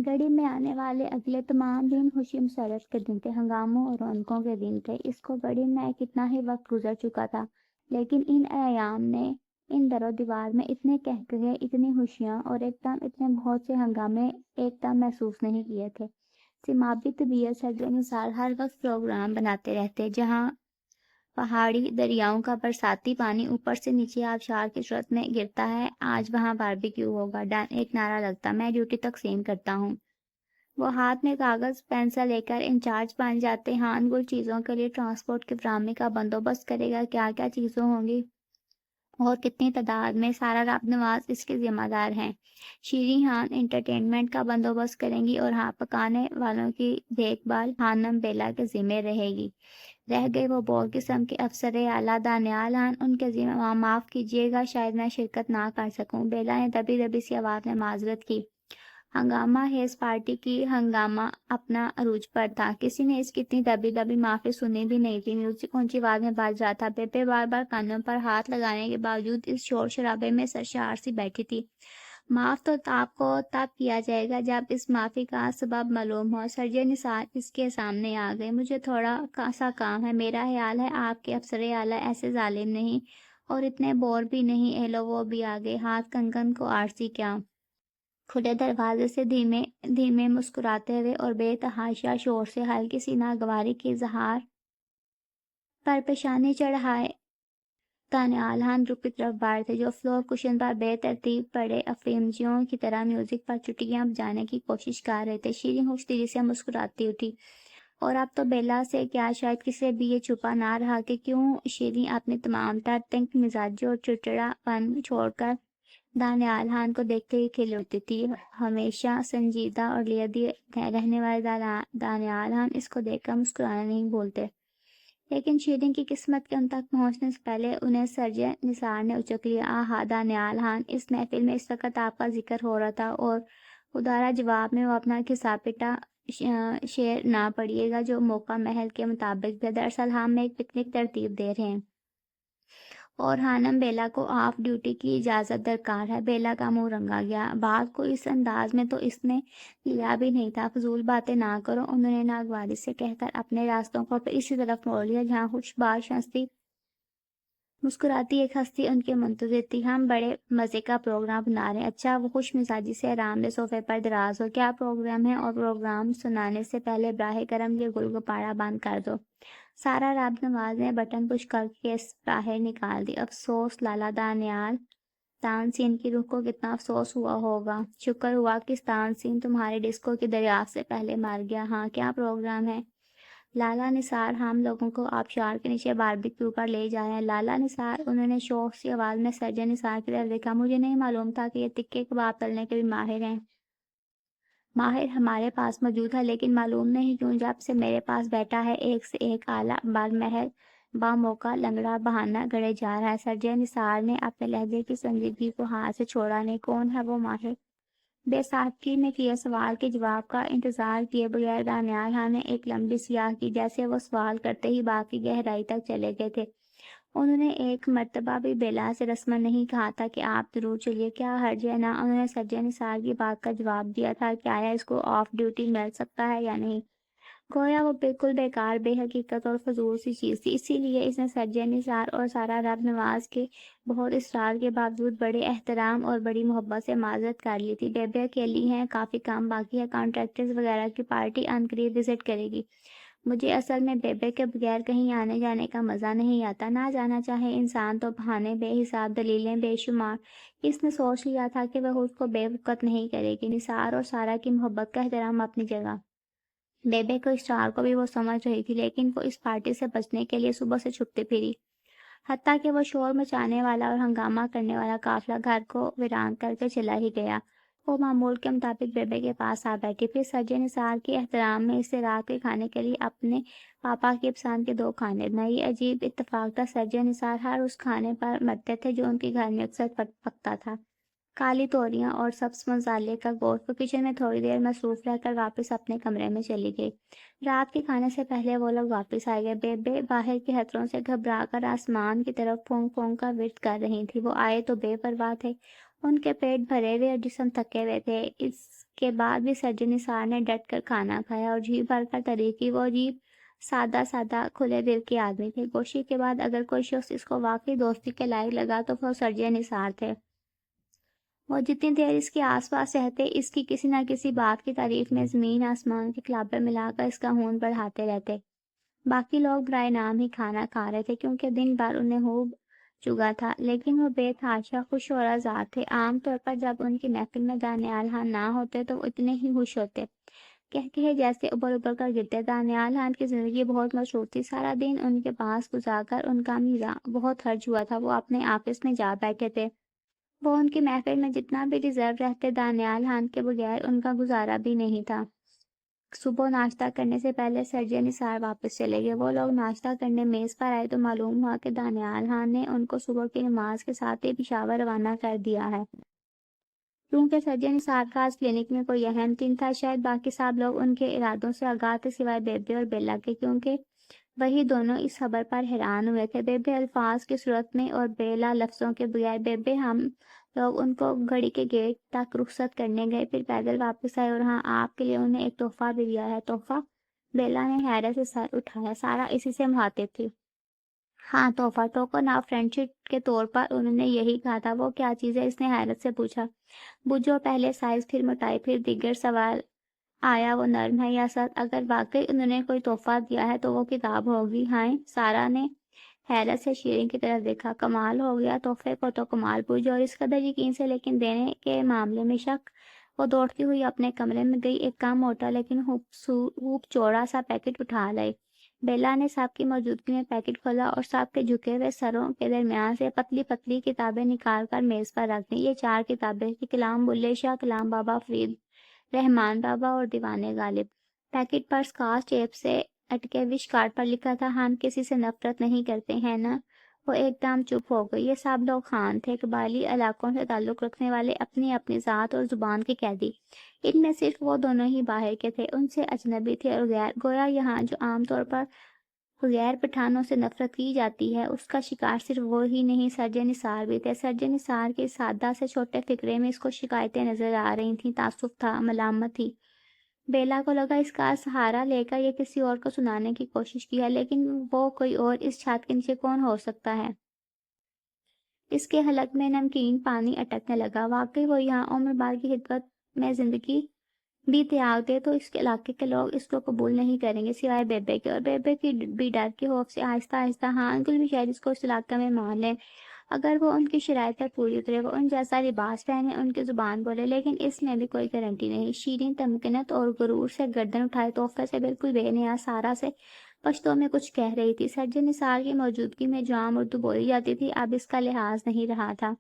گھڑی میں آنے والے اگلے تمام دن خوشی مسرت کے دن تھے، ہنگاموں اور رونقوں کے دن تھے۔ اس کو گھڑی میں کتنا ہی وقت گزر چکا تھا، لیکن ان ایام نے ان در و دیوار میں اتنے قہقہے، اتنی خوشیاں اور ایک دم اتنے بہت سے ہنگامے ایک دم محسوس نہیں کیے تھے۔ سیمابی طبیعت سرد نثار ہر وقت پروگرام بناتے رہتے، جہاں پہاڑی دریاؤں کا برساتی پانی اوپر سے نیچے آبشار کی صورت میں گرتا ہے۔ آج وہاں باربیکیو ہوگا، ڈان ایک نعرہ لگتا، میں ڈیوٹی تقسیم کرتا ہوں۔ وہ ہاتھ میں کاغذ پینسل لے کر انچارج بن جاتے، ہان گل چیزوں کے لیے ٹرانسپورٹ کی فراہمی کا بندوبست کرے گا، کیا کیا چیزیں ہوں گی اور کتنی تعداد میں، سارا رب نواز اس کے ذمہ دار ہیں۔ شیریں ہان انٹرٹینمنٹ کا بندوبست کریں گی اور ہاں پکانے والوں کی دیکھ بھال خانم بیلا کے ذمہ رہے گی۔ رہ گئے وہ بور قسم کے افسر اعلیٰ دانیال ہان، ان کے ذمہ معاف کیجیے گا، شاید میں شرکت نہ کر سکوں۔ بیلا نے دبی دبی سی آواز میں معذرت کی۔ ہنگامہ ہیز پارٹی کی ہنگامہ اپنا عروج پر تھا، کسی نے اس کی اتنی دبی دبی معافی سنی بھی نہیں تھی۔ میوزک اونچی آواز میں بج رہا تھا، بیبے بار بار کانوں پر ہاتھ لگانے کے باوجود اس شور شرابے میں سرشار سی بیٹھی تھی۔ معاف تو آپ کو تب کیا جائے گا جب اس معافی کا سبب معلوم ہو۔ سرجن نثار اس کے سامنے آ گئے۔ مجھے تھوڑا سا کام ہے، میرا خیال ہے آپ کے افسر اعلیٰ ایسے ظالم نہیں اور اتنے بور بھی نہیں۔ ایلو وہ بھی آ گئے، ہاتھ کنگن کو آرسی کیا کھلے دروازے سے دھیمے دھیمے مسکراتے ہوئے اور بے تحاشا شور سے ہلکی سی ناگواری کی اظہار پر پیشانی چڑھائے دانیال ہان گروپ کی طرف بڑھ تھے، جو فلور کشن پر بے ترتیب پڑے افریمچیوں کی طرح میوزک پر چٹکیاں بجانے کی کوشش کر رہے تھے۔ شیریں خوش دلی سے مسکراتی اٹھی، اور اب تو بیلا سے کیا شاید کسی بھی یہ چھپا نہ رہا کہ کیوں شیریں اپنی تمام تر تنگ مزاجی اور چڑچڑا پن چھوڑ کر دانیال ہان کو دیکھتے ہی کھل اٹھتی تھی۔ ہمیشہ سنجیدہ اور لیدی رہنے والے دانیال ہان اس کو دیکھ کر مسکرانا نہیں بھولتے، لیکن شیریں کی قسمت کے ان تک پہنچنے سے پہلے انہیں سرجن نثار نے اچک لیا۔ آہا دانیال ہان، اس محفل میں اس وقت آپ کا ذکر ہو رہا تھا، اور ادارہ جواب میں وہ اپنا کھسا پٹا شعر نہ پڑھیے گا جو موقع محل کے مطابق بھی۔ دراصل ہم ایک پکنک ترتیب دے رہے ہیں اور خانم بیلا کو آف ڈیوٹی کی اجازت درکار ہے۔ بیلا کا منہ رنگا گیا، بات کو اس انداز میں تو اس نے لیا بھی نہیں تھا۔ فضول باتیں نہ کرو، انہوں نے ناگواری سے کہہ کر اپنے راستوں کو پھر اسی طرف موڑ لیا جہاں خوش باش ہستی مسکراتی ایک ہستی ان کے منتظر تھی۔ ہم بڑے مزے کا پروگرام بنا رہے ہیں۔ اچھا، وہ خوش مزاجی سے آرام دہ صوفے پر دراز ہو، کیا پروگرام ہے؟ اور پروگرام سنانے سے پہلے براہ کرم یہ گل گپاڑا بند کر دو۔ سارا رب نواز نے بٹن پش کر کے کیس باہر نکال دی۔ افسوس لالا دانیال، تانسین کی روح کو کتنا افسوس ہوا ہوگا۔ شکر ہوا کہ تانسین تمہاری ڈسکو کی دریافت سے پہلے مر گیا۔ ہاں، کیا پروگرام ہے؟ لالا نثار، ہم لوگوں کو آبشار کے نیچے باربیکیو پر لے جائیں۔ لالا نثار، انہوں نے شوق سی آواز میں سرجن نثار کی طرف دیکھا۔ مجھے نہیں معلوم تھا کہ یہ تکے کباب تلنے کے بھی ماہر ہیں۔ ماہر ہمارے پاس موجود ہے، لیکن معلوم نہیں کیوں جب سے میرے پاس بیٹھا ہے ایک سے ایک اعلیٰ برمحل باموقع لنگڑا بہانہ گڑھے جا رہا ہے۔ سرجن نثار نے اپنے لہجے کی سنجیدگی کو ہاتھ سے چھوڑا نہیں۔ کون ہے وہ ماہر؟ بے ساختگی میں کیے سوال کے جواب کا انتظار کیے بغیر دانیال ہان نے ایک لمبی سیاہ کی، جیسے وہ سوال کرتے ہی بات کی گہرائی تک چلے گئے تھے۔ انہوں نے ایک مرتبہ بھی بیلا سے رسماً نہیں کہا تھا کہ آپ ضرور چلیے، کیا حرج ہے نا؟ انہوں نے سرجن نثار کی بات کا جواب دیا تھا کہ آیا اس کو آف ڈیوٹی مل سکتا ہے یا نہیں، گویا وہ بالکل بیکار، بے حقیقت اور فضول سی چیز تھی۔ اسی لیے اس نے سرجن نثار اور سارا رب نواز کے بہت اصرار کے باوجود بڑے احترام اور بڑی محبت سے معذرت کر لی تھی۔ بیبے اکیلی ہیں، کافی کام باقی ہے، کانٹریکٹرز وغیرہ کی پارٹی عنقریب وزٹ کرے گی۔ مجھے اصل میں بیبے کے بغیر کہیں آنے جانے کا مزہ نہیں آتا، نہ جانا چاہے انسان تو بہانے بے حساب، دلیلیں بے شمار۔ اس نے سوچ لیا تھا کہ وہ خود کو بے وقت نہیں کرے گی۔ نثار اور سارا کی محبت کا احترام اپنی جگہ، بیبے کو اصرار کو بھی وہ سمجھ رہی تھی، لیکن وہ اس پارٹی سے بچنے کے لیے صبح سے چھپتی پھری، حتیٰ کہ وہ شور مچانے والا اور ہنگامہ کرنے والا قافلہ گھر کو ویران کر کے چلا ہی گیا۔ وہ معمول کے مطابق بیبے کے پاس آ بیٹھی، پھر سرجن نثار کے احترام میں اسے رات کے کھانے کے لیے اپنے پاپا کی پسند کے 2 کھانے بنائے۔ یہ عجیب اتفاق تھا، سرجن نثار ہر اس کھانے پر مرتے تھے جو ان کے گھر میں اکثر پکتا تھا، کالی توریاں اور سبز مسالے کا گوشت۔ وہ کچن میں تھوڑی دیر مصروف رہ کر واپس اپنے کمرے میں چلی گئی۔ رات کے کھانے سے پہلے وہ لوگ واپس آ گئے۔ بیبے باہر کے خطروں سے گھبرا کر آسمان کی طرف پھونک پھونک کر ورد کر رہی تھی۔ وہ آئے تو بے پرواہ تھے ان کے پیٹ بھرے ہوئے اور جسم تھکے ہوئے تھے۔ اس کے بعد بھی سرجن نثار نے ڈٹ کر کھانا کھایا اور جی بھر کر طریقی۔ وہ عجیب سادہ کھلے دل کے آدمی تھے۔ کوشش کے بعد اگر کوئی شخص اس کو واقعی دوستی کے لائق لگا تو وہ سرجن نثار تھے۔ وہ جتنی دیر اس کے آس پاس رہتے اس کی کسی نہ کسی بات کی تعریف میں زمین آسمان کے خلابے ملا کر اس کا خون بڑھاتے رہتے۔ باقی لوگ برائے نام ہی کھانا کھا رہے تھے کیونکہ دن بھر انہیں خوب چگا تھا، لیکن وہ بے تحاشا خوش و آزاد تھے۔ عام طور پر جب ان کی محفل میں دانیال خان نہ ہوتے تو وہ اتنے ہی خوش ہوتے، کہے جیسے ابل ابل کر گرتے۔ دانیال خان کی زندگی بہت مصروف تھی۔ سارا دن ان کے پاس گزار کر ان کا میزان بہت خرچ ہوا تھا۔ وہ اپنے آفس میں جا بیٹھے تھے۔ وہ ان کی محفل میں جتنا بھی ریزرو رہتے، دانیال خان کے بغیر ان کا گزارا بھی نہیں تھا۔ صبح ناشتہ کرنے سے پہلے سرجن نثار واپس چلے گئے۔ وہ لوگ ناشتہ کرنے میز پر آئے تو معلوم ہوا کہ دانیال خان نے ان کو صبح کی نماز کے ساتھ ہی پشاور روانہ کر دیا ہے۔ کیونکہ سرجن نثار کا آج کلینک میں کوئی اہم دن تھا، شاید باقی سب لوگ ان کے ارادوں سے آگاہ تھے سوائے بیبے اور بیلا کے، کیونکہ وہی دونوں اس خبر پر حیران ہوئے تھے۔ بیبے الفاظ کی صورت میں اور بیلا لفظوں کے بغیر۔ بیبے ہم لوگ ان کو گھڑی کے گیٹ تک رخصت کرنے گئے، پھر پیدل واپس آئے، اور ہاں آپ کے لیے انہیں ایک تحفہ بھی دیا ہے۔ تحفہ؟ بیلا نے حیرت سے سر اٹھایا۔ سارا اسی سے مخاطب تھی۔ ہاں تحفہ، ٹوکن آف فرینڈشپ کے طور پر انہوں نے یہی کہا تھا۔ وہ کیا چیز ہے؟ اس نے حیرت سے پوچھا۔ بوجھو، پہلے سائز پھر موٹائی پھر دیگر سوال آیا وہ نرم ہے یا سخت؟ اگر واقعی انہوں نے کوئی تحفہ دیا ہے تو وہ کتاب ہوگی۔ ہائے، سارا نے حیرت سے شیرین کی طرف دیکھا۔ کمال ہو گیا، تحفے کو تو کمال پوچھو، اور اس قدر یقین سے، لیکن دینے کے معاملے میں شک۔ وہ دوڑتی ہوئی اپنے کمرے میں گئی، ایک کم موٹا لیکن خوب چوڑا سا پیکٹ اٹھا لائی۔ بیلا نے سب کی موجودگی میں پیکٹ کھولا اور سب کے جھکے ہوئے سروں کے درمیان سے پتلی پتلی کتابیں نکال کر میز پر رکھ دیں۔ یہ 4 کتابیں تھیں، کلام بلے شاہ، کلام بابا فرید رحمان بابا اور دیوان غالب۔ پیکٹ پر سکاچ ٹیپ سے اٹکے وش کارڈ پر لکھا تھا، ہم کسی سے نفرت نہیں کرتے ہیں نا۔ وہ ایک دم چپ ہو گئی۔ یہ سب لوگ خان تھے، قبائلی علاقوں سے تعلق رکھنے والے، اپنی اپنی ذات اور زبان کے قیدی۔ ان میں صرف وہ دونوں ہی باہر کے تھے، ان سے اجنبی تھے اور غیر۔ گویا یہاں جو عام طور پر غیر پٹھانوں سے نفرت کی جاتی ہے، اس کا شکار صرف وہ ہی نہیں، سرجن نثار بھی تھے۔ سرجن نثار کے سادہ سے چھوٹے فکرے میں اس کو شکایتیں نظر آ رہی تھیں، تعصب تھا، ملامت تھی۔ بیلا کو لگا اس کا سہارا لے کر یہ کسی اور کو سنانے کی کوشش کی ہے، لیکن وہ کوئی اور اس چھت کے نیچے کون ہو سکتا ہے؟ اس کے حلق میں نمکین پانی اٹکنے لگا۔ واقعی وہ یہاں عمر بھر کی خدمت میں زندگی بھی تیاگ دے تو اس علاقے کے لوگ اس کو قبول نہیں کریں گے، سوائے بیبے کے، اور بیبے کی بھی ڈر کے خوف سے آہستہ آہستہ ہاں انکل بھی شاید اس کو اس علاقے میں مان لیں، اگر وہ ان کی شرائط پر پوری اترے، وہ ان جیسا لباس پہنے، ان کی زبان بولے۔ لیکن اس میں بھی کوئی گارنٹی نہیں۔ شیرین تمکنت اور غرور سے گردن اٹھائے تحفے سے بالکل بے نیاز سارا سے پشتو میں کچھ کہہ رہی تھی۔ سرجن نثار کی موجودگی میں جو عام اردو بولی جاتی تھی اب اس کا لحاظ نہیں رہا تھا۔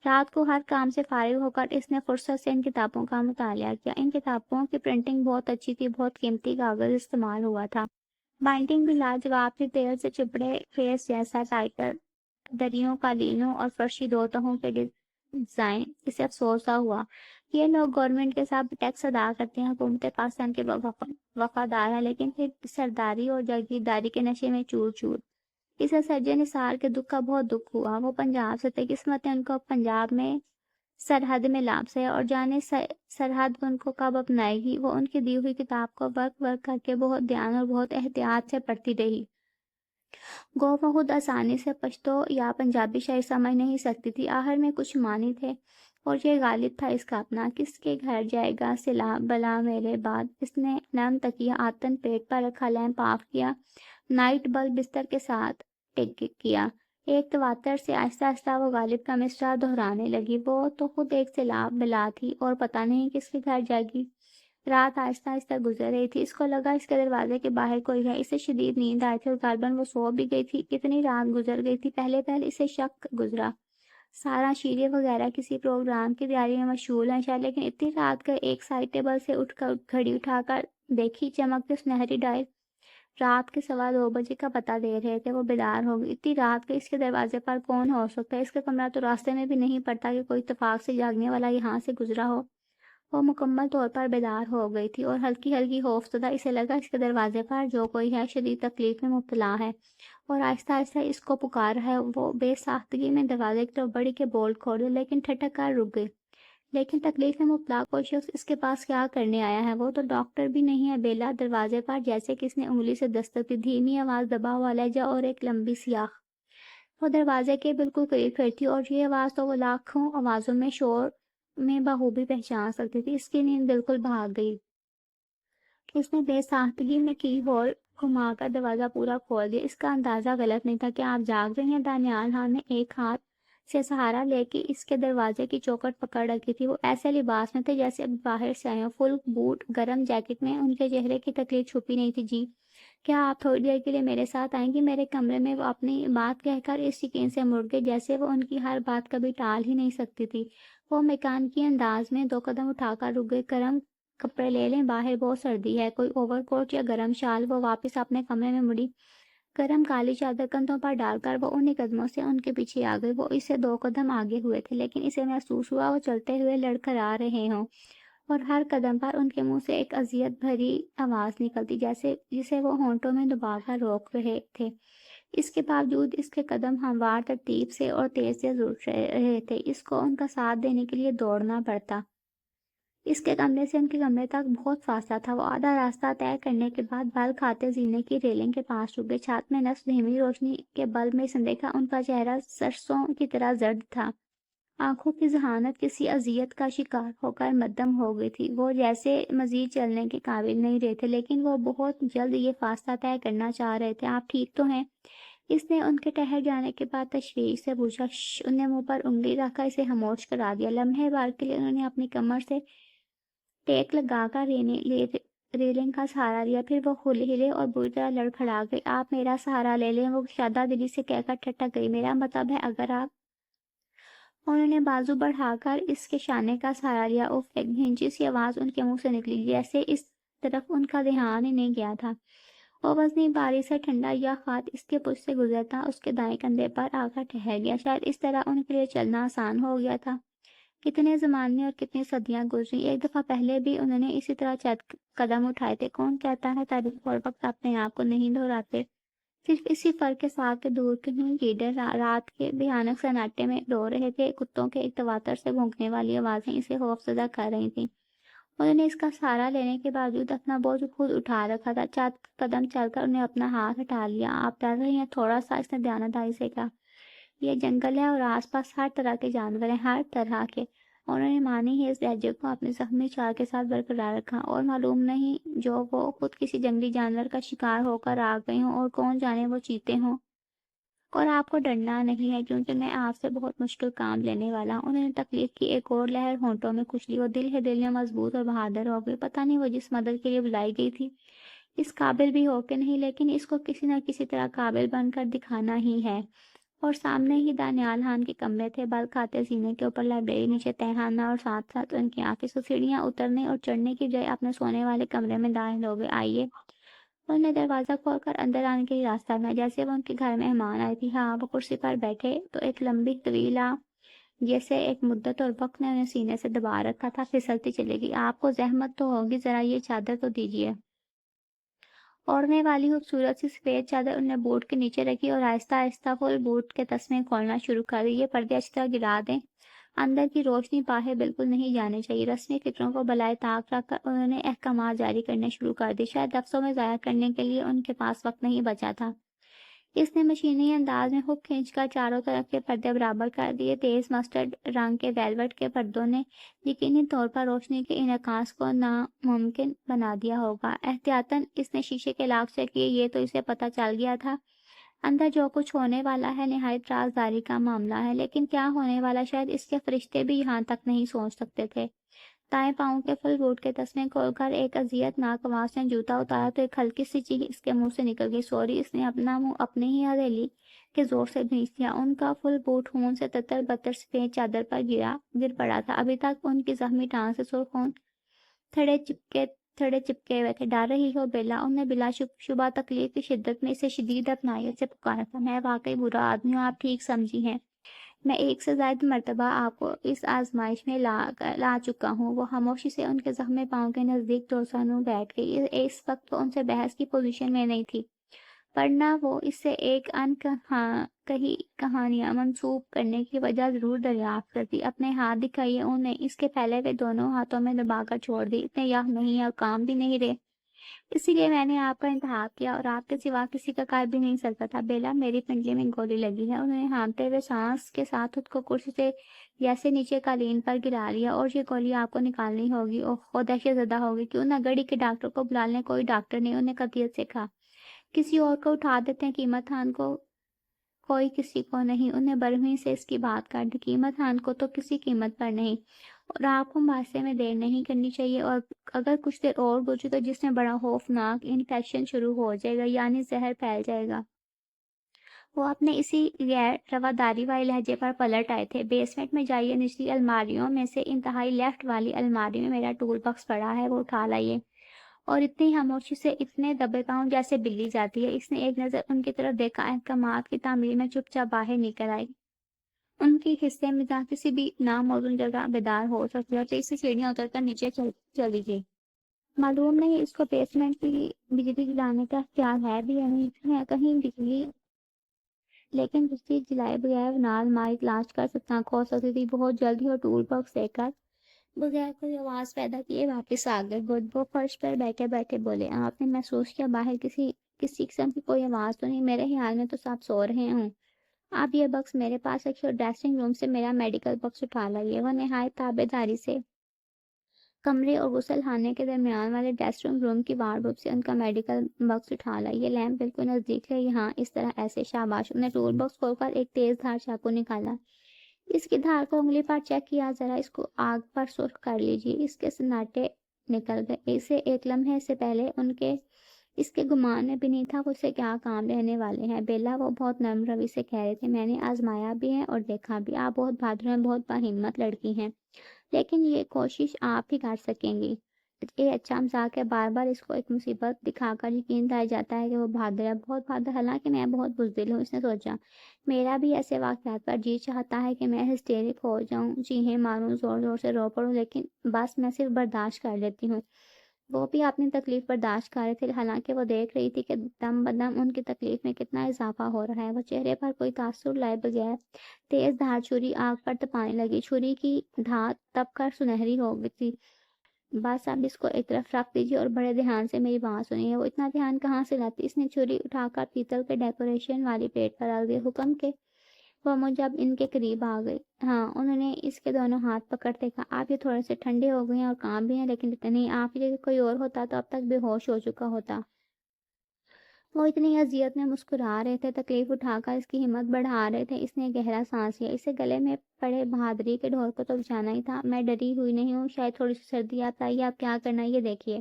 رات کو ہر کام سے فارغ ہو کر اس نے فرصت سے ان کتابوں کا مطالعہ کیا۔ ان کتابوں کی پرنٹنگ بہت اچھی تھی، بہت قیمتی کاغذ استعمال ہوا تھا۔ بائنڈنگ بھی لاجواب تھی، تیل سے چپڑے خیز جیسا ٹائٹل، دریوں، قالینوں اور فرشی دو تہوں کے ڈیزائن۔ اسے افسوس ہوا یہ لوگ گورنمنٹ کے ساتھ ٹیکس ادا کرتے ہیں، حکومت پاکستان کے وفادار ہیں، لیکن پھر سرداری اور جاگیرداری کے نشے میں چور چور۔ اسے سرجن نثار کے دکھ کا بہت دکھ ہوا۔ وہ پنجاب سے تھے، قسمت نے ان کو پنجاب میں سرحد میں لابس ہے، اور جانے سرحد ان کو کب اپنائے گی۔ وہ ان کی دی ہوئی کتاب کو ورق کر کے بہت دھیان اور بہت احتیاط سے پڑھتی رہی۔ گو وہ خود آسانی سے پشتو یا پنجابی شاعری سمجھ نہیں سکتی تھی، آخر میں کچھ معنی تھے، اور یہ غالب تھا اس کا اپنا۔ کس کے گھر جائے گا صلا بلا میرے بعد؟ اس نے نرم تکیہ آتن پیٹ پر رکھا، لیمپ آف کیا، نائٹ بلب بستر کے ساتھ ٹک کیا۔ ایک تواتر سے آہستہ آہستہ وہ غالب کا مصرع دہرانے لگی، وہ تو خود ایک صلا بلا تھی، اور پتہ نہیں کس کے گھر جائے گی۔ رات آہستہ آہستہ گزر رہی تھی، اس کو لگا اس کے دروازے کے باہر کوئی ہے۔ اسے شدید نیند آئی تھی اور غالباً وہ سو بھی گئی تھی۔ کتنی رات گزر گئی تھی، پہلے اسے شک گزرا سارا شیرے وغیرہ کسی پروگرام کی تیاری میں مشغول ہیں شاید، لیکن اتنی رات کا ایک سائڈ ٹیبل سے اٹھ کر گھڑی اٹھا کر دیکھی، چمکتے سنہری ڈائل رات کے 2:15 بجے کا پتہ دے رہے تھے۔ وہ بیدار ہو گئی۔ اتنی رات کے اس کے دروازے پر کون ہو سکتا ہے؟ اس کا کمرہ تو راستے میں بھی نہیں پڑتا کہ کوئی اتفاق سے جاگنے والا یہاں سے گزرا ہو۔ وہ مکمل طور پر بیدار ہو گئی تھی اور ہلکی ہلکی خوفزدہ اسے لگا اس کے دروازے پر جو کوئی ہے شدید تکلیف میں مبتلا ہے اور آہستہ آہستہ اس کو پکار رہا ہے۔ وہ بے ساختگی میں دروازے کی طرف بڑی کے بولٹ کھولے لیکن ٹھٹک کر رک گئی۔ لیکن تکلیف میں مبتلا کوئی شخص اس کے پاس کیا کرنے آیا ہے؟ وہ تو ڈاکٹر بھی نہیں ہے۔ بیلا دروازے پر جیسے کس نے انگلی سے دستک دی، دھیمی آواز، دبا ہوا لہجہ اور ایک لمبی سیاہ۔ وہ دروازے کے بالکل قریب کھڑی تھی اور یہ آواز تو وہ لاکھوں آوازوں میں شور میں بخوبی پہچان سکتی تھی۔ اس کی نیند بالکل بھاگ گئی۔ اس نے بے ساختگی میں کی ہول گھما کر دروازہ پورا کھول دیا۔ اس کا اندازہ غلط نہیں تھا کہ آپ جاگ رہے ہیں۔ دانیال خان نے ایک ہاتھ سے سہارا لے کے اس کے دروازے کی چوکھٹ پکڑ رکھی تھی۔ وہ ایسے لباس میں تھے جیسے اب باہر سے آئے ہوں، فل بوٹ، گرم جیکٹ میں۔ ان کے چہرے کی تکلیف چھپی نہیں تھی۔ جی کیا آپ تھوڑی دیر کے لیے میرے ساتھ آئیں گی میرے کمرے میں؟ وہ اپنی بات کہہ کر اس یقین سے مڑ گئے جیسے وہ ان کی ہر بات کبھی ٹال ہی نہیں سکتی تھی۔ وہ میکانیکی انداز میں 2 قدم اٹھا کر رک گئے۔ گرم کپڑے لے لیں، باہر بہت سردی ہے، کوئی اوور کوٹ یا گرم شال۔ وہ واپس اپنے کمرے میں مڑی، گرم کالی چادر کندھوں پر ڈال کر وہ انہی قدموں سے ان کے پیچھے آ گئی۔ وہ اس سے 2 قدم آگے ہوئے تھے لیکن اسے محسوس ہوا وہ چلتے ہوئے لڑکھڑا رہے ہوں اور ہر قدم پر ان کے منہ سے ایک اذیت بھری آواز نکلتی جسے وہ ہونٹوں میں دبا کر روک رہے تھے۔ اس کے باوجود اس کے قدم ہموار، ترتیب سے اور تیز سے ضرور رہے تھے۔ اس کو ان کا ساتھ دینے کے لیے دوڑنا پڑتا۔ اس کے کمرے سے ان کے کمرے تک بہت فاصلہ تھا۔ وہ آدھا راستہ طے کرنے کے بعد بل کھاتے زینے کی ریلنگ کے پاس رک گئے۔ چھات میں نصف دھیمی روشنی کے بلب میں سندیکھا ان کا چہرہ سرسوں کی طرح زرد تھا۔ آنکھوں کی ذہانت کسی اذیت کا شکار ہو کر مدھم ہو گئی تھی۔ وہ جیسے مزید چلنے کے قابل نہیں رہے تھے لیکن وہ بہت جلد یہ فاصلہ طے کرنا چاہ رہے تھے۔ آپ ٹھیک تو ہیں؟ اس نے ان کے ٹہر جانے کے بعد تشویش سے پوچھا۔ شش! انہوں نے منہ پر انگلی رکھ کر اسے خاموش کرا دیا۔ لمحے بھر کے لیے انہوں نے اپنی کمر سے ٹیک لگا کر ریلنگ کا سہارا لیا، پھر وہ ہلے اور بری طرح لڑکھڑا گئی۔ آپ میرا سہارا لے لیں، وہ شادہ دلی سے کہہ کر ٹھٹک گئی۔ میرا مطلب ہے اگر آپ… انہوں نے بازو بڑھا کر اس کے شانے کا سہارا لیا۔ اف! ایک بھینچی سی آواز ان کے منہ سے نکلی جیسے اس طرف ان کا دھیان ہی نہیں گیا تھا۔ وہ وزنی باری سے ٹھنڈا یا خط اس کے پشت سے گزرتا اس کے دائیں کندھے پر آ کر ٹھہر گیا۔ شاید اس طرح ان کے لیے چلنا آسان ہو گیا تھا۔ کتنے زمانے اور کتنی صدیاں گزری، ایک دفعہ پہلے بھی انہوں نے اسی طرح چند قدم اٹھائے تھے۔ کون کہتا ہے تاریخ اور وقت اپنے آپ کو نہیں دہراتے؟ صرف اسی فرق کے ساتھ کہ دور کہیں گیڈر رات کے بھیانک سناٹے میں رو رہے تھے، کتوں کے ایک تواتر سے بھونکنے والی آوازیں اسے خوفزدہ کر رہی تھیں۔ انہوں نے اس کا سہارا لینے کے باوجود اپنا بوجھ خود اٹھا رکھا تھا۔ چند قدم چل کر انہیں اپنا ہاتھ ہٹا لیا۔ آپ ڈر رہے ہیں تھوڑا سا؟ اس نے دیانتداری سے کہا۔ یہ جنگل ہے اور آس پاس ہر طرح کے جانور ہیں، ہر طرح کے۔ انہوں نے مانی ہی اس لہجے کو اپنی زخمی چال کے ساتھ برقرار رکھا۔ اور معلوم نہیں جو وہ خود کسی جنگلی جانور کا شکار ہو کر آ گئے ہوں اور کون جانے وہ چیتے ہوں۔ اور آپ کو ڈرنا نہیں ہے کیونکہ میں آپ سے بہت مشکل کام لینے والا ہوں۔ انہوں نے تکلیف کی ایک اور لہر ہونٹوں میں کھچلی۔ وہ دل ہی دل میں مضبوط اور بہادر ہو گئی۔ پتہ نہیں وہ جس مدد کے لیے بلائی گئی تھی اس قابل بھی ہو کہ نہیں، لیکن اس کو کسی نہ کسی طرح قابل بن کر دکھانا ہی ہے۔ اور سامنے ہی دانیال خان کے کمرے تھے، بل کھاتے سینے کے اوپر لائبریری، نیچے تہخانہ اور ساتھ ساتھ ان کی آفس۔ وہ سیڑھیاں اترنے اور چڑھنے کی بجائے اپنے سونے والے کمرے میں داخل ہو گئے۔ آئیے۔ انہوں نے دروازہ کھول کر اندر آنے کے لیے راستہ بنایا جیسے وہ ان کے گھر مہمان آئے تھے۔ ہاں، وہ کرسی پر بیٹھے تو ایک لمبی طویلہ جیسے ایک مدت اور وقت نے انہیں سینے سے دبا رکھا تھا پھسلتی چلی گئی۔ آپ کو زحمت تو ہوگی، ذرا یہ چادر تو دیجیے۔ اوڑھنے والی خوبصورت سی سفید چادر انہوں نے بوٹ کے نیچے رکھی اور آہستہ آہستہ فل بوٹ کے تسمے کھولنا شروع کر دی۔ یہ پردے اچھی طرح گرا دیں، اندر کی روشنی باہر بالکل نہیں جانے چاہیے۔ رسمی فکروں کو بالائے طاق رکھ کر انہوں نے احکامات جاری کرنے شروع کر دیے۔ شاید لفظوں میں ضائع کرنے کے لیے ان کے پاس وقت نہیں بچا تھا۔ اس نے مشینی انداز میں ہک کھینچ کر چاروں طرف کے پردے برابر کر دیے۔ تیز مسٹرڈ رنگ کے ویلوٹ کے پردوں نے یقینی طور پر روشنی کے انعکاس کو ناممکن بنا دیا ہوگا۔ احتیاطاً اس نے شیشے کے لاک چیک کیے۔ یہ تو اسے پتہ چل گیا تھا اندر جو کچھ ہونے والا ہے نہایت رازداری کا معاملہ ہے، لیکن کیا ہونے والا شاید اس کے فرشتے بھی یہاں تک نہیں سوچ سکتے تھے۔ دائیں پاؤں کے فل بوٹ کے تسمے کھول کر ایک اذیت ناک آواز نے جوتا اتارا تو ایک ہلکی سی چیخ اس کے منہ سے نکل گئی۔ سوری! اس نے اپنا منہ اپنی ہی ہتھیلی کے زور سے بھینچ دیا۔ ان کا فل بوٹ خون سے تتر بتر سفید چادر پر گر پڑا تھا۔ ابھی تک ان کی زخمی ٹانگ سے سرخ خون تھڑے چپکے ہوئے تھے۔ ڈر رہی ہو بیلا؟ انہوں نے بلا شبہ تکلیف کی شدت میں اسے شدید اپنائیت سے پکارا تھا۔ میں واقعی برا آدمی ہوں، آپ ٹھیک سمجھی ہیں۔ میں 1 سے زائد مرتبہ آپ کو اس آزمائش میں لا چکا ہوں۔ وہ خاموشی سے ان کے زخمی پاؤں کے نزدیک ٹوسانو بیٹھ گئی۔ اس وقت وہ ان سے بحث کی پوزیشن میں نہیں تھی، ورنہ وہ اس سے ایک کہی کہانیاں منسوب کرنے کی وجہ ضرور دریافت کرتی۔ اپنے ہاتھ دکھائیے، انہیں اس کے پھیلے ہوئے دونوں ہاتھوں میں دبا کر چھوڑ دی۔ اتنے یخ نہیں اور کام بھی نہیں رہے، اسی لیے میں نے آپ کا انتخاب کیا اور آپ کے سوا کسی کا کار بھی نہیں سکتا تھا۔ بیلا، میری پنڈلی میں گولی لگی ہے۔ انہوں نے ہانپتے ہوئے سانس کے ساتھ خود کو کرسی سے جیسے نیچے قالین پر گرا لیا۔ اور یہ گولی آپ کو نکالنی ہوگی۔ اوہ، دہشت زدہ ہوگی، کیوں نہ گڑی کے ڈاکٹر کو بلا لیں۔ کوئی ڈاکٹر نہیں، انہیں قطعیت سے کہا۔ کسی اور کو اٹھا دیتے ہیں، قیمت خان کو۔ کوئی کسی کو نہیں، انہیں برہمی سے اس کی بات کر دی۔ قیمت خان کو تو کسی قیمت پر نہیں، اور آپ کو مباحثے میں دیر نہیں کرنی چاہیے، اور اگر کچھ دیر اور گزری تو جس میں بڑا خوفناک انفیکشن شروع ہو جائے گا، یعنی زہر پھیل جائے گا۔ وہ اپنے اسی غیر رواداری والے لہجے پر پلٹ آئے تھے۔ بیسمنٹ میں جائیے، نچلی الماریوں میں سے انتہائی لیفٹ والی الماری میں میرا ٹول باکس پڑا ہے، وہ اٹھا لائیے۔ اور اتنی خاموشی سے، اتنے دبے پاؤں جیسے بلی جاتی ہے۔ اس نے ایک نظر ان کی طرف دیکھا، احکامات کی تعمیل میں چپ چاپ باہر نکل آئی۔ ان کی حصے میں جہاں کسی بھی ناموزون جگہ بیدار ہو سکتی ہے، تو اس سے سیڑھیاں اتر کر نیچے چلی گئی۔ معلوم نہیں اس کو بیسمنٹ کی بجلی جلانے کا اختیار ہے بھی یا نہیں ہے، کہیں بجلی، لیکن بجلی جلائے بغیر نہ الماری تلاش کر سکتا ہو سکتی تھی۔ بہت جلدی وہ ٹول باکس لے کر بغیر کوئی آواز پیدا کیے واپس آ گئے۔ وہ فرش پر بیٹھے بیٹھے بولے، آپ نے محسوس کیا باہر کسی قسم کی کوئی آواز تو نہیں؟ میرے خیال میں تو سب سو رہے ہوں۔ آپ یہ بکس میرے پاس رکھیے اور ڈریسنگ روم سے میرا میڈیکل بکس اٹھا لائیے۔ وہ نہایت تابعداری سے کمرے اور غسل خانے کے درمیان والے ڈریسنگ روم کی وارڈروب سے ان کا میڈیکل بکس اٹھا لائیے۔ یہ لیمپ بالکل نزدیک ہے، یہاں اس طرح ایسے۔ شاباش۔ انہیں ٹول باکس کھول کر ایک تیز دھار چاقو نکالا۔ اس کی دھار کو انگلی پر چیک کیا، ذرا اس کو آگ پر سرخ کر لیجیے۔ اس کے سناٹے نکل گئے۔ اسے ایک لمحے سے پہلے اس کے گمان میں بھی نہیں تھا وہ اسے کیا کام رہنے والے ہیں۔ بیلا، وہ بہت نرم روی سے کہہ رہے تھے، میں نے آزمایا بھی ہے اور دیکھا بھی۔ آپ بہت بہادر ہیں، بہت باہمت لڑکی ہیں، لیکن یہ کوشش آپ ہی کر سکیں گی۔ یہ اچھا مذاق ہے، بار بار اس کو ایک مصیبت دکھا کر یقین دلایا جاتا ہے کہ وہ بہادر ہے، بہت بہادر، حالانکہ میں بہت بزدل ہوں۔ اس نے سوچا، میرا بھی ایسے واقعات پر جی چاہتا ہے کہ میں ہسٹیرک ہو جاؤں، چیخیں ماروں، زور زور سے رو پڑوں، لیکن بس میں صرف برداشت کر لیتی ہوں۔ وہ بھی اپنی تکلیف برداشت کر رہے تھے، حالانکہ وہ دیکھ رہی تھی کہ دم بدم ان کی تکلیف میں کتنا اضافہ ہو رہا ہے۔ وہ چہرے پر کوئی تاثر لائے بغیر تیز دھار چھری آگ پر تپانے لگی۔ چھری کی دھار تپ کر سنہری ہو گئی تھی۔ بس اب اس کو ایک طرف رکھ دیجیے اور بڑے دھیان سے میری بات سنیے۔ وہ اتنا دھیان کہاں سے لاتی؟ اس نے چھری اٹھا کر پیتل کے ڈیکوریشن والی پلیٹ پر رکھ دی۔ حکم کے وہ جب ان کے قریب آ گئی، ہاں، انہوں نے اس کے دونوں ہاتھ پکڑتے کہا، آپ یہ تھوڑے سے ٹھنڈے ہو گئے ہیں اور کام بھی ہیں، لیکن اتنے نہیں۔ آپ یہ کوئی اور ہوتا تو اب تک بے ہوش ہو چکا ہوتا۔ وہ اتنی اذیت میں مسکرا رہے تھے، تکلیف اٹھا کر اس کی ہمت بڑھا رہے تھے۔ اس نے گہرا سانس لیا۔ اسے گلے میں پڑے بہادری کے ڈھول کو تو بجانا ہی تھا۔ میں ڈری ہوئی نہیں ہوں، شاید تھوڑی سی سردی۔ آپ بتائیے، آپ کیا کرنا ہے، یہ دیکھیے۔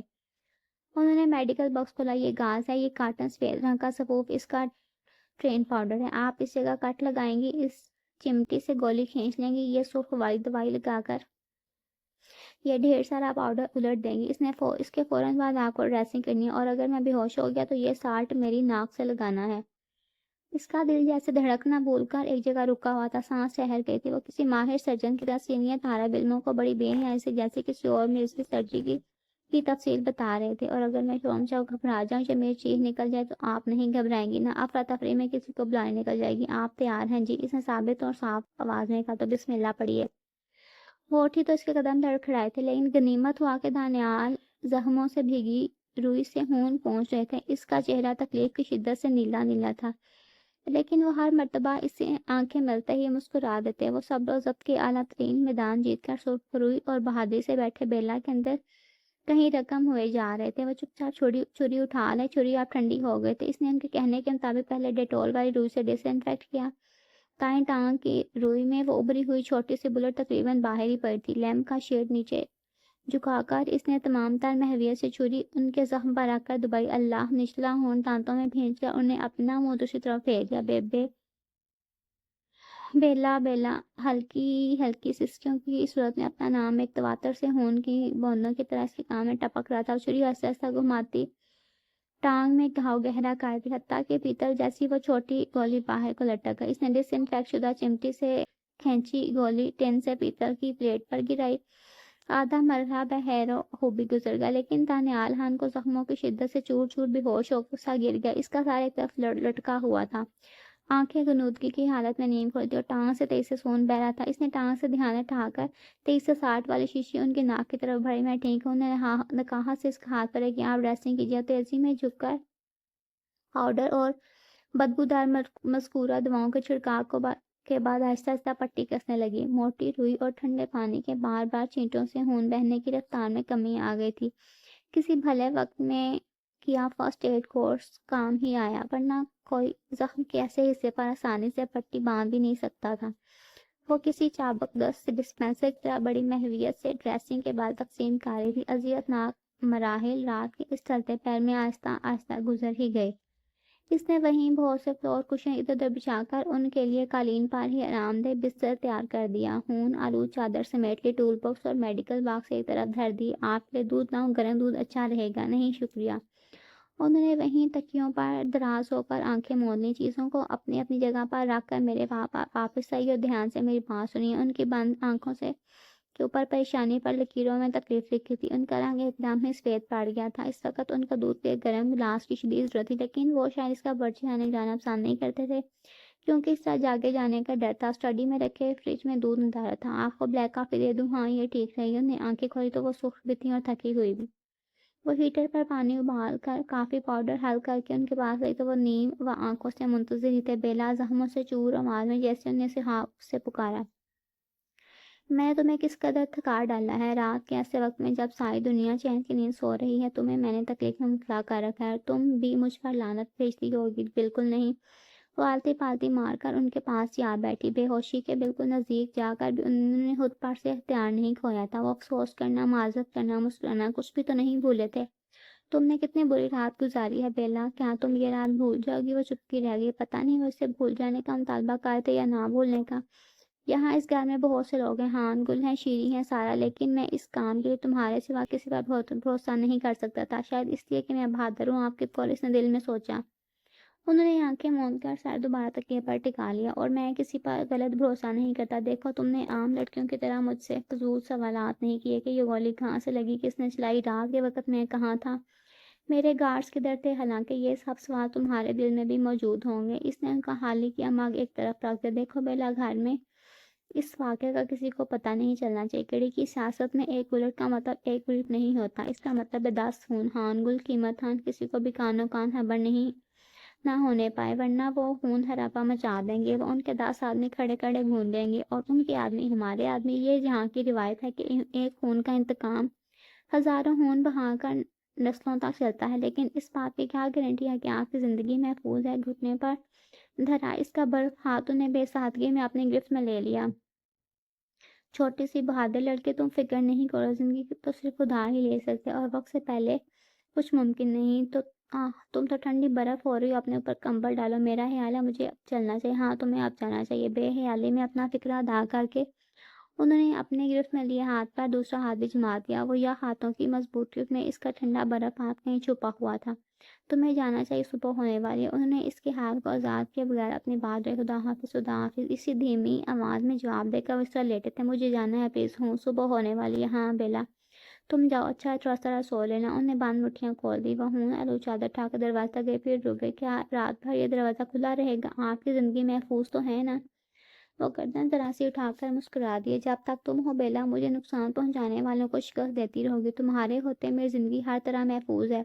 انہوں نے میڈیکل باکس کھولا۔ یہ گاز ہے، یہ کاٹن سفید رنگ کا سفوف، اس کا ٹرین پاؤڈر ہے۔ آپ اس جگہ کٹ لگائیں گی، اس چمٹی سے گولی کھینچ لیں گی، یہ سرخ والی دوائی لگا کر یہ ڈھیر سارا پاؤڈر الٹ دیں گی۔ اس کے فوراً بعد آپ کو ڈریسنگ کرنی ہے، اور اگر میں بے ہوش ہو گیا تو یہ سالٹ میری ناک سے لگانا ہے۔ اس کا دل جیسے دھڑکنا بھول کر ایک جگہ رکا ہوا تھا، سانس ٹھہر گئی تھی۔ وہ کسی ماہر سرجن کی طرح سینئر طالب علموں کو بڑی بے حیائی سے جیسے کسی اور مرض کی سرجری کی تفصیل بتا رہے تھے۔ اور اگر میں شوم گھبرا جاؤں یا میری چیخ نکل جائے تو آپ نہیں گھبرائیں گی نا؟ افراتفری میں کسی کو بلانے نکل جائے گی۔ آپ تیار ہیں؟ جی، اس نے ثابت اور صاف آواز میں کہا۔ تو بسم اللہ پڑھیے۔ وہ اٹھی تو اس کے قدم دڑکھڑائے تھے، لیکن غنیمت ہوا کہ دانیال زخموں سے بھیگی روئی سے خون پہنچ رہے تھے۔ اس کا چہرہ تکلیف کی شدت سے نیلا نیلا تھا، لیکن وہ ہر مرتبہ اس سے آنکھیں ملتے ہی مسکرا دیتے۔ وہ صبر و ضبط کے اعلیٰ ترین میدان جیت کر سرخ روئی اور بہادری سے بیٹھے بیلا کے اندر کہیں رقم ہوئے جا رہے تھے۔ وہ چپ چاپ چھری اٹھا لے۔ چھری آپ ٹھنڈی ہو گئے تھے۔ اس نے ان کے کہنے کے مطابق پہلے ڈیٹول والی روئی سے ڈس انفیکٹ کیا۔ دائیں ٹانگ کی روئی میں وہ ابری ہوئی چھوٹی سی بلٹ تقریباً باہر ہی پڑی تھی۔ لیمپ کا شیڈ نیچے جھکا کر اس نے تمام تر محویت سے چھری ان کے زخم پر رکھ کر دبائی۔ اللہ! نچلا ہون دانتوں میں بھینچ کر انہیں اپنا منہ دوسری طرف پھیر دیا۔ بیلا ہلکی ہلکی سسکیوں کی صورت میں اپنا نام ایک تواتر سے خون کی بوندوں کی طرح اس کے کان میں ٹپک رہا تھا۔ چھری آہستہ آہستہ گھماتی ٹانگ میں گھاؤ گہرا کر دی، حتیٰ کہ پیتل جیسی وہ چھوٹی گولی باہر کو لٹک گئی۔ اس نے ڈس انفیکٹ شدہ چمٹی سے کھینچی گولی ٹین سے پیتل کی پلیٹ پر گرائی۔ آدھا مرحلہ بحیر و خوبی گزر گیا، لیکن دانیال خان کو زخموں کی شدت سے چور چور بے ہوش ہو سا گر گیا۔ اس کا سر ایک طرف لٹکا ہوا تھا، آنکھیں غنودگی کی حالت میں نیند کھوئی تھی اور ٹانگ سے تیز سے خون بہہ رہا تھا۔ اس نے ٹانگ سے دھیان ہٹا کر 2360 والی شیشی ان کی ناک کی طرف بڑھی۔ میں ٹھیک ہوں، انہوں نے نکاہت سے اس کا ہاتھ پکڑا کہ آپ ڈریسنگ کیجیے۔ تیزی میں جھک کر پاؤڈر اور بدبودار مذکورہ دواؤں کے چھڑکاو کے بعد آہستہ آہستہ پٹی کسنے لگی۔ موٹی روئی اور ٹھنڈے پانی کے بار بار چھینٹوں سے خون بہنے کی رفتار میں کمی آ گئی تھی۔ کسی بھلے وقت میں کیا فرسٹ ایڈ کورس کام ہی آیا، ورنہ کوئی زخم کے ایسے حصے پر آسانی سے پٹی باندھ بھی نہیں سکتا تھا۔ وہ کسی چابک دست ڈسپنسر کی طرح بڑی محویت سے ڈریسنگ کے بعد تقسیم کر رہی تھی۔ اذیت ناک مراحل رات کے اس چلتے پیر میں آہستہ آہستہ گزر ہی گئے۔ اس نے وہیں بہت سے فلور کشن ادھر ادھر بچھا کر ان کے لیے قالین پر ہی آرام دہ بستر تیار کر دیا۔ خون آلود چادر سمیٹ لی، ٹول باکس اور میڈیکل باکس ایک طرف دھر دی۔ آپ کے لیے دودھ لاؤں؟ گرم دودھ اچھا رہے گا۔ نہیں شکریہ۔ انہوں نے وہیں تکیوں پر دراز ہو کر آنکھیں موند لیں۔ چیزوں کو اپنی اپنی جگہ پر رکھ کر میرے واپس آئیے اور دھیان سے میری بات سنیے۔ ان کی بند آنکھوں سے کے اوپر پریشانی پر لکیروں میں تکلیف لکھی تھی۔ ان کا رنگ ایک دم ہی سفید پڑ گیا تھا۔ اس وقت ان کا دودھ کے گرم گلاس کی شدید ضرورت تھی، لیکن وہ شاید اس کا برچی آنے جانا پسند نہیں کرتے تھے، کیونکہ اس طرح جاگے جانے کا ڈر تھا۔ اسٹڈی میں رکھے فریج میں دودھ ندارا تھا۔ آپ کو بلیک کافی دے دوں؟ ہاں، یہ ٹھیک رہے گی۔ انہوں نے آنکھیں کھولی تو وہ سست بھی تھیں اور تھکی ہوئی بھی۔ وہ ہیٹر پر پانی ابال کر کافی پاؤڈر حل کر کے ان کے پاس گئی تو وہ نیم و آنکھوں سے منتظر ہی تھے۔ بیلا، زخموں سے چور آواز میں جیسے انہیں سے پکارا، میں نے تمہیں کس قدر تھکا ڈالا ہے۔ رات کے ایسے وقت میں جب ساری دنیا چین کی نیند سو رہی ہے، تمہیں میں نے تکلیف میں مبتلا کر رکھا ہے اور تم بھی مجھ پر لعنت بھیجتی ہوگی۔ بالکل نہیں۔ وہ آلتی پالتی مار کر ان کے پاس جا بیٹھی۔ بے ہوشی کے بالکل نزدیک جا کر بھی انہوں نے خود پر سے اختیار نہیں کھویا تھا۔ وہ افسوس کرنا، معذرت کرنا، مسکرانا کچھ بھی تو نہیں بھولے تھے۔ تم نے کتنی بری رات گزاری ہے بیلا، کیا تم یہ رات بھول جاؤ گی؟ وہ چپکی رہ گئی۔ پتہ نہیں وہ اسے بھول جانے کا مطالبہ کرتے یا نہ بھولنے کا۔ یہاں اس گھر میں بہت سے لوگ ہیں، ہان گل ہیں، شیری ہیں، سارا، لیکن میں اس کام کے لیے تمہارے سوا کسی پر بھروسہ نہیں کر سکتا تھا، شاید اس لیے کہ میں بہادر ہوں۔ آپ کی پولیس نے دل میں سوچا۔ انہوں نے آنکھیں موند کر سر دوبارہ تکیے پر ٹکا لیا۔ اور میں کسی پر غلط بھروسہ نہیں کرتا۔ دیکھو، تم نے عام لڑکیوں کی طرح مجھ سے فضول سوالات نہیں کیے کہ یہ گولی کہاں سے لگی، کس نے چلائی، رات کے وقت میں کہاں تھا، میرے گارڈز کدھر تھے، حالانکہ یہ سب سوال تمہارے دل میں بھی موجود ہوں گے۔ اس نے ان کا حالی کیا مگ ایک طرف رکھ دیا۔ دیکھو بیلا، گھر میں اس واقعے کا کسی کو پتہ نہیں چلنا چاہیے۔ کڑی کی سیاست میں ایک بلٹ کا مطلب ایک بلٹ نہیں ہوتا، اس کا مطلب ہے 10 خون۔ ہان گل قیمت ہان کسی کو بھی کانوں کان خبر نہیں نہ ہونے پائے، ورنہ وہ خون ہراپا مچا دیں گے۔ وہ ان کے 10 آدمی کھڑے کھڑے ڈھونڈ لیں گے، اور ان کے آدمی ہمارے آدمی۔ یہ جہاں کی روایت ہے کہ ایک خون کا انتقام ہزاروں خون بہا کر نسلوں تک چلتا ہے، لیکن اس بات کی کیا گارنٹی ہے کہ آپ کی زندگی محفوظ ہے؟ گھٹنے پر دھرا اس کا برف ہاتھ انہیں بے سادگی میں اپنی گرفت میں لے لیا۔ چھوٹی سی بہادر لڑکی، تم فکر نہیں کرو، زندگی تو صرف خدا ہی لے سکتے، اور وقت سے پہلے کچھ ممکن نہیں۔ تم تو ٹھنڈی برف ہو رہی ہو، اپنے اوپر کمبل ڈالو۔ میرا خیال ہے مجھے اب چلنا چاہیے۔ ہاں، تمہیں اب جانا چاہیے۔ بے خیالی میں اپنا فکرہ ادا کر کے انہوں نے اپنے گرفت میں لیے ہاتھ پر دوسرا ہاتھ بھی جما دیا۔ وہ یا ہاتھوں کی مضبوطیت میں اس کا ٹھنڈا برف ہاتھ کہیں چھپا ہوا تھا۔ تمہیں جانا چاہیے، صبح ہونے والی ہے۔ انہوں نے اس کے ہاتھ کو آزاد کیے بغیر اپنی بات رہے، خدا حافظ، خدا حافظ، اسی دھیمی آواز میں جواب دے کر وہ اس طرح لیٹے تھے۔ مجھے جانا ہے پلیز۔ ہوں، صبح ہونے والی ہے۔ ہاں بیلا، تم جاؤ، اچھا ہے، تھوڑا سا سو لینا۔ انہوں نے بند مٹھیاں کھول دی۔ وہ آلود چادر اٹھا کر دروازے تک گئے، پھر رک گئے۔ کیا رات بھر یہ دروازہ کھلا رہے گا؟ آپ کی زندگی محفوظ تو ہے نا؟ وہ گردن دراسی اٹھا کر مسکرا دیے۔ جب تک تم ہو بیلا، مجھے نقصان پہنچانے والوں کو شکست دیتی رہو گی۔ تمہارے ہوتے میری زندگی ہر طرح محفوظ ہے۔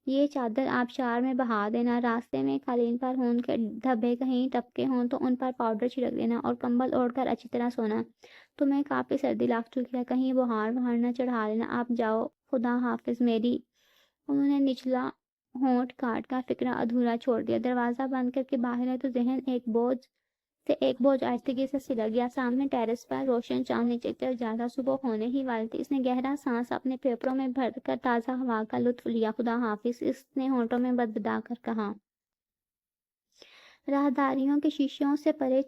یہ چادر آبشار میں بہا دینا، راستے میں قالین پر خون کے دھبے کہیں ٹپکے ہوں تو ان پر پاؤڈر چھڑک دینا، اور کمبل اوڑھ کر اچھی طرح سونا۔ تمہیں کافی سردی لگ چکی ہے، کہیں بخار نہ چڑھا لینا۔ اب جاؤ، خدا حافظ میری۔ انہوں نے نچلا ہونٹ کاٹ کر فکرہ ادھورا چھوڑ دیا۔ دروازہ بند کر کے باہر ہے تو ذہن ایک بوجھ آہستگی سے سلک گیا۔ سامنے ٹیرس پر روشن چاند نیچے کی طرف جاتا، صبح ہونے ہی والی تھی۔ اس نے گہرا سانس اپنے پھیپھڑوں میں بھر کر تازہ ہوا کا لطف لیا۔ خدا حافظ، اس نے ہونٹوں میں بدبدا کر کہا۔ راہداریوں کے شیشوں سے پرے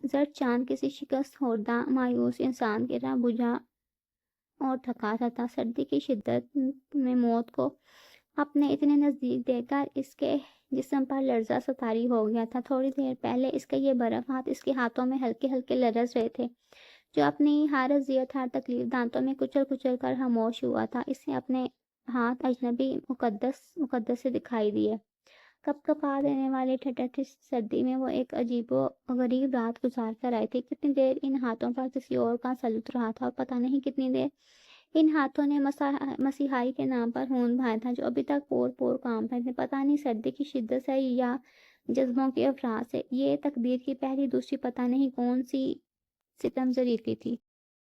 زرد چاند کسی شکست خوردہ مایوس انسان کی طرح بجھا اور تھکا سا تھا۔ سردی کی شدت میں موت کو اپنے اتنے نزدیک دیکھ کر اس کے جسم پر لرزہ سطاری ہو گیا تھا۔ تھوڑی دیر پہلے اس کے یہ برف ہاتھ اس کے ہاتھوں میں ہلکے ہلکے لرز رہے تھے، جو اپنی ہر اذیت ہر تکلیف دانتوں میں کچل کچل کر خاموش ہوا تھا۔ اسے اپنے ہاتھ اجنبی مقدس سے دکھائی دیے۔ کپ کپا دینے والی ٹھٹر سردی میں وہ ایک عجیب و غریب رات گزار کر آئی تھی۔ کتنی دیر ان ہاتھوں پر کسی اور کا سلط رہا تھا اور پتہ نہیں کتنی دیر ان ہاتھوں نے مسیحائی کے نام پر خون بہایا تھا، جو ابھی تک پور پور کام رہے تھے۔ پتہ نہیں سردی کی شدت سے یا جذبوں کے افراز سے، یہ تقدیر کی پہلی دوسری پتہ نہیں کون سی ستم ظریفی تھی۔